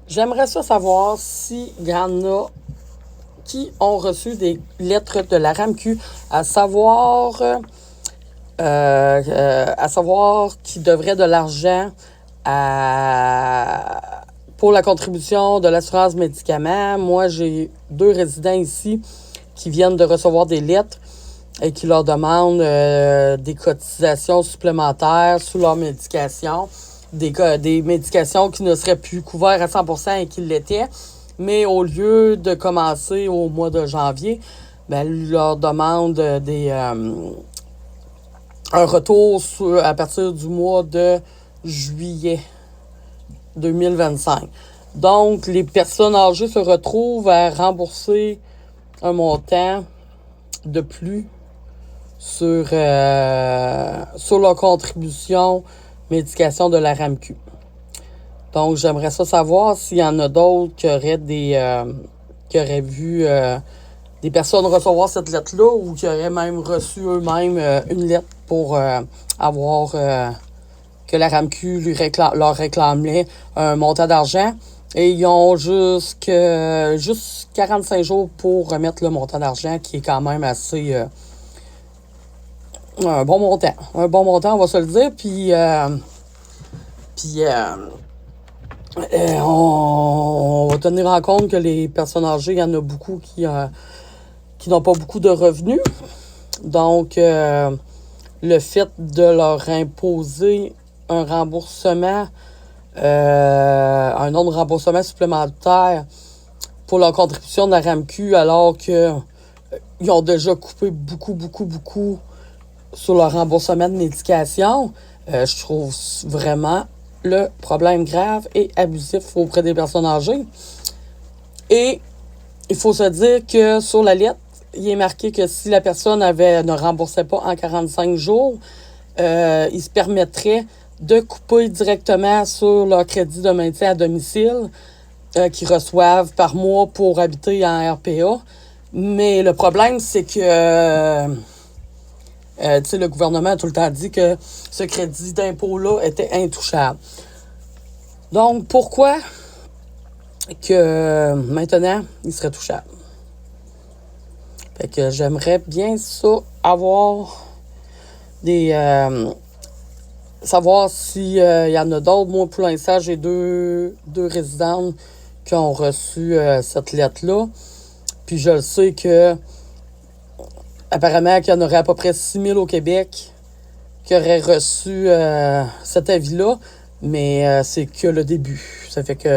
J'aimerais ça savoir s'il y en a qui ont reçu des lettres de la RAMQ, à savoir qu'ils devraient de l'argent pour la contribution de l'assurance médicaments. Moi, j'ai 2 résidents ici qui viennent de recevoir des lettres et qui leur demandent des cotisations supplémentaires sous leur médication, des médications qui ne seraient plus couvertes à 100% et qui l'étaient. Mais au lieu de commencer au mois de janvier, ils leur demandent un retour à partir du mois de juillet 2025. Donc, les personnes âgées se retrouvent à rembourser un montant de plus sur leur contribution médication de la RAMQ. Donc, j'aimerais ça savoir s'il y en a d'autres qui auraient qui auraient vu des personnes recevoir cette lettre-là ou qui auraient même reçu eux-mêmes une lettre pour avoir que la RAMQ leur réclamait un montant d'argent. Et ils ont juste 45 jours pour remettre le montant d'argent, qui est quand même assez un bon montant. Un bon montant, on va se le dire. Puis on va tenir en compte que les personnes âgées, il y en a beaucoup qui n'ont pas beaucoup de revenus. Donc, le fait de leur imposer un remboursement, un nombre de remboursement supplémentaire pour leur contribution de la RAMQ, alors qu'ils ont déjà coupé beaucoup sur leur remboursement de médication, je trouve vraiment le problème grave et abusif auprès des personnes âgées. Et il faut se dire que sur la lettre, il est marqué que si la personne ne remboursait pas en 45 jours, il se permettrait de couper directement sur leur crédit de maintien à domicile qu'ils reçoivent par mois pour habiter en RPA. Mais le problème, c'est que le gouvernement a tout le temps dit que ce crédit d'impôt-là était intouchable. Donc, pourquoi que maintenant, il serait touchable? Fait que j'aimerais bien ça avoir savoir s'il y en a d'autres. Moi, pour l'instant, j'ai deux résidents qui ont reçu cette lettre-là. Puis je le sais que apparemment qu'il y en aurait à peu près 6 000 au Québec qui auraient reçu cet avis-là. Mais c'est que le début. Ça fait que